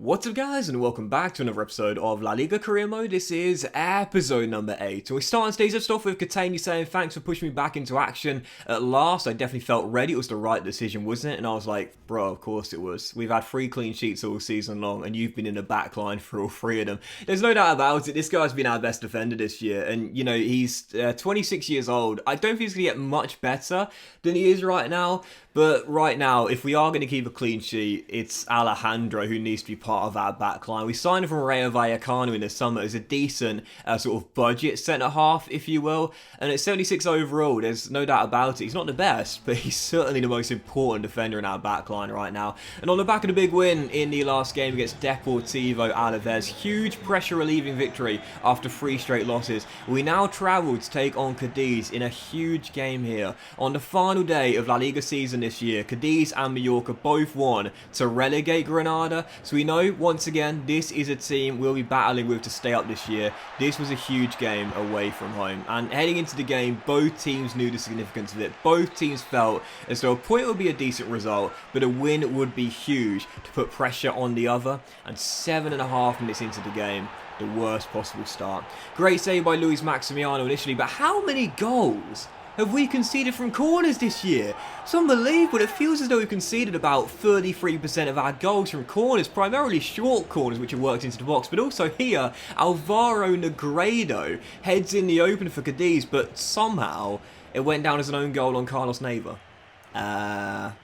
What's up guys, and welcome back to another episode of La Liga Career Mode. This is episode number 8. And we're starting today's stuff with Cadiz saying thanks for pushing me back into action at last. I definitely felt ready. It was the right decision, wasn't it? And I was like, bro, of course it was. We've had 3 clean sheets all season long, and you've been in the back line for all 3 of them. There's no doubt about it. This guy's been our best defender this year. And, you know, he's 26 years old. I don't think he's going to get much better than he is right now. But right now, if we are going to keep a clean sheet, it's Alejandro who needs to be part of our backline. We signed him from Rayo Vallecano in the summer as a decent sort of budget centre-half, if you will. And at 76 overall, there's no doubt about it. He's not the best, but he's certainly the most important defender in our backline right now. And on the back of the big win in the last game against Deportivo Alaves, huge pressure-relieving victory after 3 straight losses. We now travel to take on Cadiz in a huge game here. On the final day of La Liga season this year, Cadiz and Majorca both won to relegate Granada, so we know once again this is a team we'll be battling with to stay up this year. This was a huge game away from home, and heading into the game both teams knew the significance of it. Both teams felt as though a point would be a decent result, but a win would be huge to put pressure on the other, and 7.5 minutes into the game, the worst possible start. Great save by Luis Maximiano initially, but how many goals have we conceded from corners this year? It's unbelievable. It feels as though we've conceded about 33% of our goals from corners, primarily short corners which have worked into the box, but also here, Alvaro Negredo heads in the open for Cadiz, but somehow it went down as an own goal on Carlos Neiva.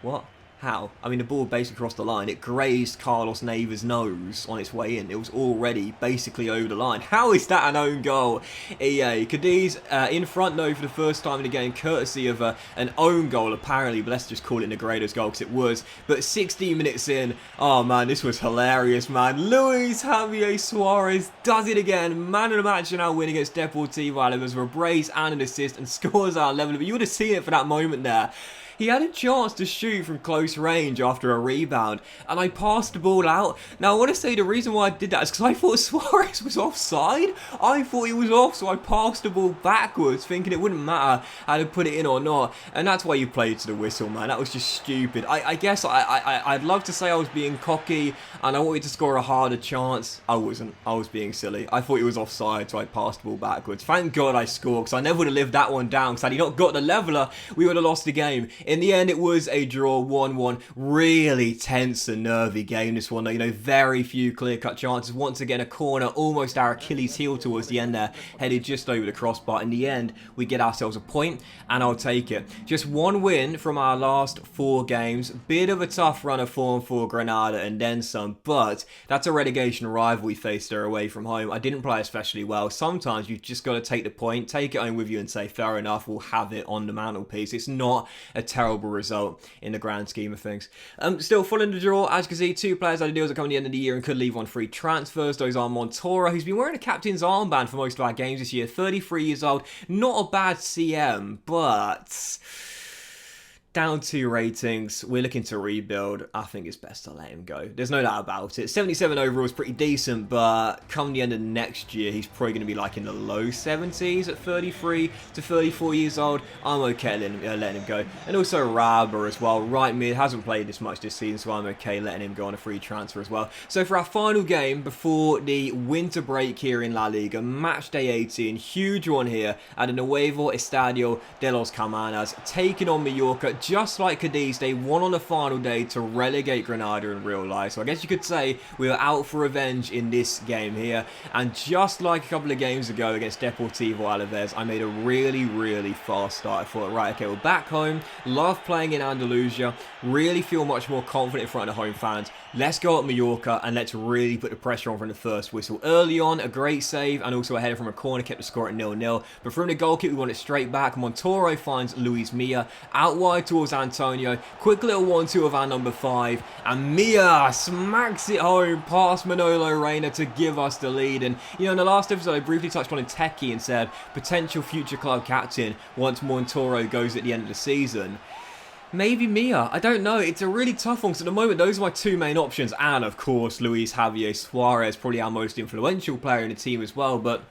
What? How? I mean, the ball basically crossed the line. It grazed Carlos Neiva's nose on its way in. It was already basically over the line. How is that an own goal? EA. Cadiz in front, though, for the first time in the game, courtesy of an own goal, apparently. But let's just call it Negredo's goal, because it was. But 16 minutes in, oh, man, this was hilarious, man. Luis Javier Suarez does it again. Man of the match in our win against Deportivo Alaves, with a brace and an assist, and scores our level. But you would have seen it for that moment there. He had a chance to shoot from close range after a rebound, and I passed the ball out. Now, I want to say the reason why I did that is because I thought Suarez was offside. I thought he was off, so I passed the ball backwards, thinking it wouldn't matter how to put it in or not. And that's why you played to the whistle, man. That was just stupid. I guess I'd love to say I was being cocky, and I wanted to score a harder chance. I wasn't. I was being silly. I thought he was offside, so I passed the ball backwards. Thank God I scored, because I never would have lived that one down, because had he not got the leveller, we would have lost the game. In the end, it was a draw, 1-1. Really tense and nervy game, this one. You know, very few clear-cut chances. Once again, a corner, almost our Achilles heel towards the end there, headed just over the crossbar. In the end, we get ourselves a point, and I'll take it. Just 1 win from our last 4 games. Bit of a tough run of form for Granada and then some, but that's a relegation rival we faced there away from home. I didn't play especially well. Sometimes you've just got to take the point, take it home with you and say, fair enough, we'll have it on the mantelpiece. It's not a terrible result in the grand scheme of things. Still following the draw, as you can see, 2 players had deals that come at the end of the year and could leave on free transfers. Those are Montoro, who's been wearing a captain's armband for most of our games this year, 33 years old, not a bad CM, but down 2 ratings, we're looking to rebuild. I think it's best to let him go. There's no doubt about it. 77 overall is pretty decent, but come the end of next year, he's probably going to be like in the low 70s at 33 to 34 years old. I'm okay letting him go. And also Raba as well. Right mid, hasn't played this much this season, so I'm okay letting him go on a free transfer as well. So for our final game before the winter break here in La Liga, match day 18, huge one here at the Nuevo Estadio de los Camanas, taking on Majorca. Just like Cadiz, they won on the final day to relegate Granada in real life. So I guess you could say we were out for revenge in this game here. And just like a couple of games ago against Deportivo Alaves, I made a really fast start. I thought, right, okay, we're back home. Love playing in Andalusia. Really feel much more confident in front of the home fans. Let's go at Majorca and let's really put the pressure on from the first whistle. Early on, a great save and also a header from a corner kept the score at 0-0. But from the goal kick, we want it straight back. Montoro finds Luis Milla out wide towards Antonio. Quick little 1-2 of our number 5. And Milla smacks it home past Manolo Reina to give us the lead. And, you know, in the last episode, I briefly touched on Teki and said potential future club captain once Montoro goes at the end of the season. Maybe Milla. I don't know. It's a really tough one because at the moment, those are my 2 main options. And, of course, Luis Javier Suarez, probably our most influential player in the team as well. But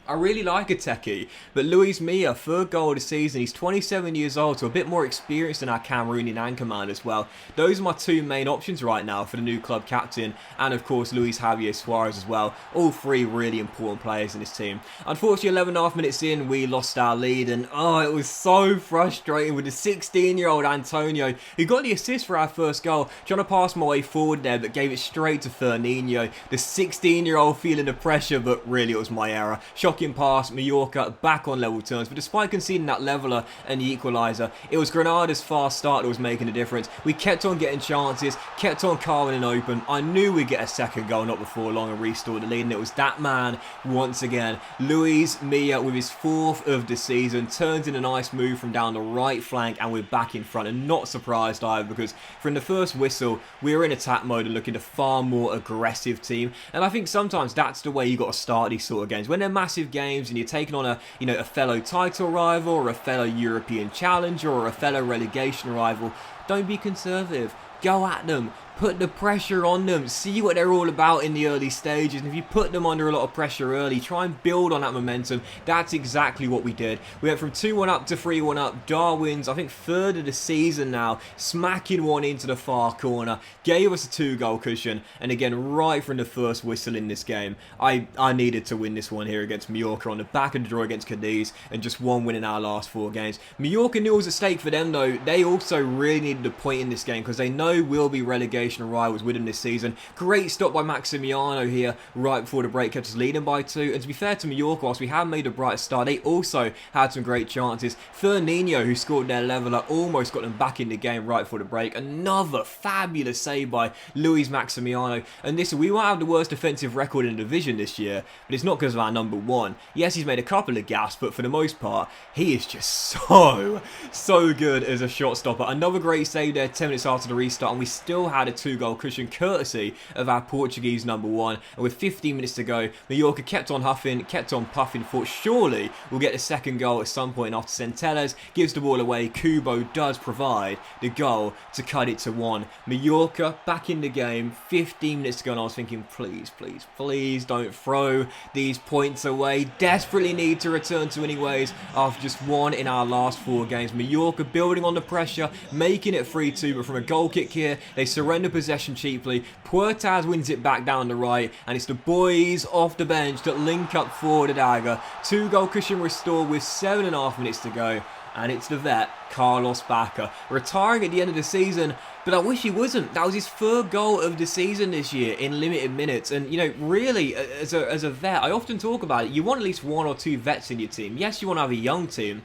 I really like Ateki, but Luis Milla, third goal of the season. He's 27 years old, so a bit more experienced than our Cameroonian anchorman as well. Those are my two main options right now for the new club captain, and of course Luis Javier Suarez as well. All three really important players in this team. Unfortunately, 11.5 minutes in, we lost our lead, and it was so frustrating with the 16-year-old Antonio, who got the assist for our first goal, trying to pass my way forward there, but gave it straight to Fernandinho. The 16-year-old feeling the pressure, but really it was my error. Shocking pass, Majorca back on level terms, but despite conceding that leveller and the equaliser, it was Granada's fast start that was making a difference. We kept on getting chances, kept on carving it open. I knew we'd get a second goal not before long and restore the lead, and it was that man once again. Luis Milla, with his fourth of the season, turns in a nice move from down the right flank, and we're back in front, and not surprised either, because from the first whistle we were in attack mode and looking a far more aggressive team. And I think sometimes that's the way you got to start these sort of games. When they're massive games and you're taking on a fellow title rival, or a fellow European challenger, or a fellow relegation rival, don't be conservative. Go at them. Put the pressure on them. See what they're all about in the early stages. And if you put them under a lot of pressure early, try and build on that momentum. That's exactly what we did. We went from 2-1 up to 3-1 up. Darwin's, I think, third of the season now, smacking one into the far corner. Gave us a 2-goal cushion. And again, right from the first whistle in this game, I needed to win this one here against Majorca on the back of the draw against Cadiz, and just one win in our last 4 games. Majorca knew it was at stake for them though. They also really needed a point in this game because they know we'll be relegation rivals with him this season. Great stop by Maximiano here right before the break, kept us leading by 2. And to be fair to Majorca, whilst we have made a bright start, they also had some great chances. Fernandinho, who scored their leveller, almost got them back in the game right before the break. Another fabulous save by Luis Maximiano. And this, we won't have the worst defensive record in the division this year, but it's not because of our number 1. Yes, he's made a couple of gaffes, but for the most part, he is just so good as a shot stopper. Another great save there 10 minutes after the restart, and we still had a 2-goal cushion courtesy of our Portuguese number 1. And with 15 minutes to go, Majorca kept on huffing, kept on puffing, thought surely we'll get the second goal at some point. After Centelles gives the ball away, Kubo does provide the goal to cut it to 1. Majorca back in the game, 15 minutes to go, and I was thinking, please don't throw these points away. Desperately need to return to winning ways after just 1 in our last 4 games. Majorca building on the pressure, making it 3-2, but from a goal kick here, they surrender possession cheaply. Puertas wins it back down the right, and it's the boys off the bench that link up for the dagger. 2-goal cushion restored with 7.5 minutes to go, and it's the vet, Carlos Bacca, retiring at the end of the season. But I wish he wasn't. That was his 3rd goal of the season this year in limited minutes. And, you know, really, as a vet, I often talk about it. You want at least 1 or 2 vets in your team. Yes, you want to have a young team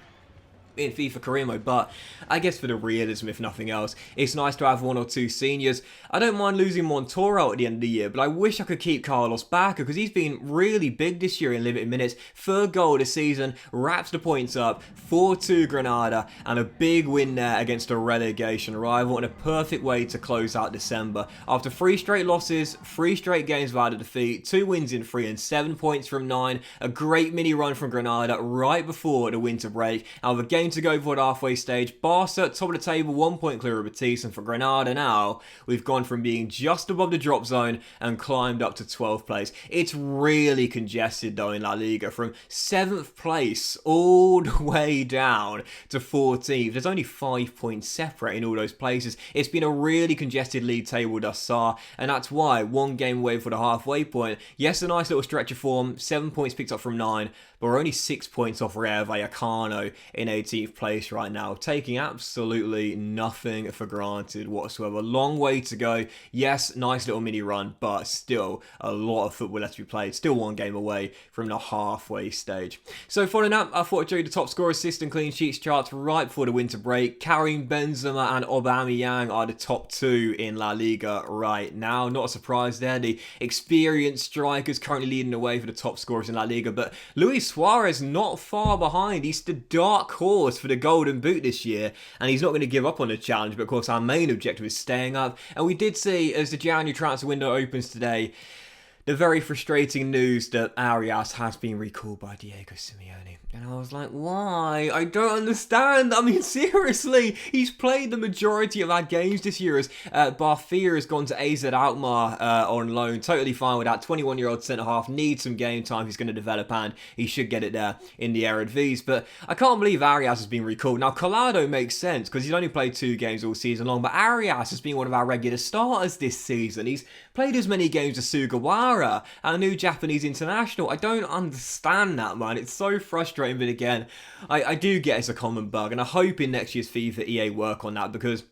in FIFA career mode, but I guess for the realism, if nothing else, it's nice to have 1 or 2 seniors. I don't mind losing Montoro at the end of the year, but I wish I could keep Carlos Bacca because he's been really big this year in limited minutes. 3rd goal of the season, wraps the points up, 4-2 Granada, and a big win there against a relegation rival, and a perfect way to close out December. After 3 straight losses, 3 straight games without a defeat, 2 wins in 3 and 7 points from 9, a great mini run from Granada right before the winter break, and with a game to go before the halfway stage. Barca top of the table, 1 point clear of Betis, and for Granada now, we've gone from being just above the drop zone and climbed up to 12th place. It's really congested though in La Liga, from 7th place all the way down to 14th. There's only 5 points separating all those places. It's been a really congested league table thus far, and that's why 1 game away for the halfway point. Yes, a nice little stretch of form, 7 points picked up from 9, but we're only 6 points off Real Vallecano in 18th place right now, taking absolutely nothing for granted whatsoever. Long way to go. Yes, nice little mini run, but still a lot of football left to be played. Still 1 game away from the halfway stage. So following up, I thought I'd show you the top scorer, assist and clean sheets charts right before the winter break. Karim Benzema and Aubameyang are the top 2 in La Liga right now. Not a surprise there. The experienced strikers currently leading the way for the top scorers in La Liga, but Luis Suarez not far behind. He's the dark horse for the Golden Boot this year, and he's not going to give up on the challenge, but of course our main objective is staying up. And we did see, as the January transfer window opens today, the very frustrating news that Arias has been recalled by Diego Simeone. And I was like, why? I don't understand. I mean, seriously, he's played the majority of our games this year as Barfia has gone to AZ Alkmaar on loan. Totally fine with that. 21-year-old centre-half needs some game time. He's going to develop and he should get it there in the Eredivisie. But I can't believe Arias has been recalled. Now, Collado makes sense because he's only played 2 games all season long. But Arias has been one of our regular starters this season. He's played as many games as Sugawara, our new Japanese international. I don't understand that, man. It's so frustrating. But again, I do get it's a common bug, and I hope in next year's FIFA EA work on that because,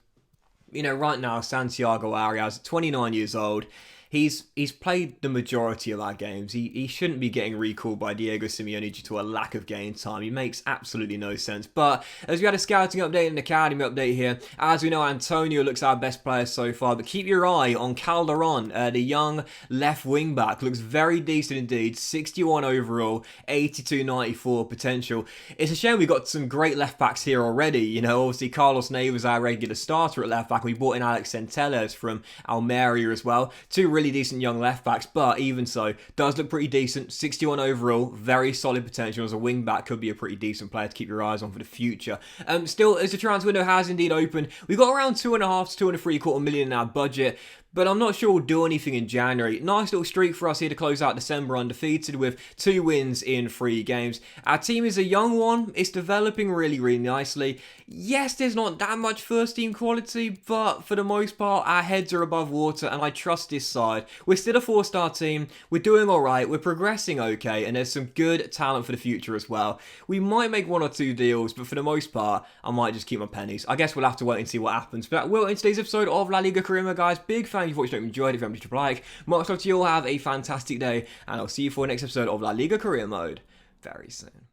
you know, right now Santiago Arias, 29 years old. He's played the majority of our games. He shouldn't be getting recalled by Diego Simeone due to a lack of game time. He makes absolutely no sense. But as we had a scouting update and an academy update here, as we know, Antonio looks our best player so far. But keep your eye on Calderon, the young left wing back. Looks very decent indeed. 61 overall, 82-94 potential. It's a shame we got some great left backs here already. You know, obviously Carlos Neves, our regular starter at left back. We brought in Alex Centelles from Almeria as well. 2 really decent young left backs, but even so, does look pretty decent. 61 overall, very solid potential as a wing back. Could be a pretty decent player to keep your eyes on for the future. Still, as the transfer window has indeed opened, we've got around 2.5 to 2.75 million in our budget. But I'm not sure we'll do anything in January. Nice little streak for us here to close out December undefeated with 2 wins in 3 games. Our team is a young one. It's developing really, really nicely. Yes, there's not that much first team quality, but for the most part, our heads are above water and I trust this side. We're still a 4-star team. We're doing all right. We're progressing okay, and there's some good talent for the future as well. We might make 1 or 2 deals, but for the most part, I might just keep my pennies. I guess we'll have to wait and see what happens. But that will in today's episode of La Liga Carimo, guys. Big fan if you watched it and enjoyed it. If you haven't, like. Much love to you all. Have a fantastic day, and I'll see you for the next episode of La Liga Career Mode very soon.